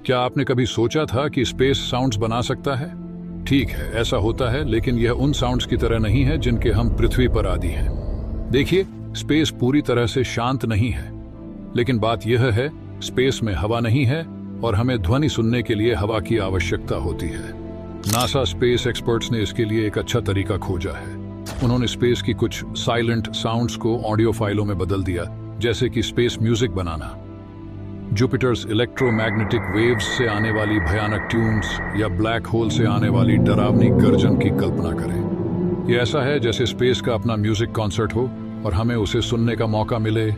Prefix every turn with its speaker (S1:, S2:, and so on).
S1: क्या आपने कभी सोचा था कि स्पेस साउंड्स बना सकता है? ठीक है, ऐसा होता है, लेकिन यह उन साउंड्स की तरह नहीं है जिनके हम पृथ्वी पर आदी हैं। देखिए, स्पेस पूरी तरह से शांत नहीं है, लेकिन बात यह है, स्पेस में हवा नहीं है और हमें ध्वनि सुनने के लिए हवा की आवश्यकता होती है। नासा स्पेस एक्सपर्ट्स ने इसके लिए एक अच्छा तरीका खोजा है। उन्होंने स्पेस की कुछ साइलेंट साउंड्स को ऑडियो फाइलों में बदल दिया, जैसे कि स्पेस म्यूजिक बनाना। जुपिटर्स इलेक्ट्रोमैग्नेटिक वेव्स से आने वाली भयानक ट्यून्स या ब्लैक होल से आने वाली डरावनी गर्जन की कल्पना करें। यह ऐसा है जैसे स्पेस का अपना म्यूजिक कॉन्सर्ट हो और हमें उसे सुनने का मौका मिले।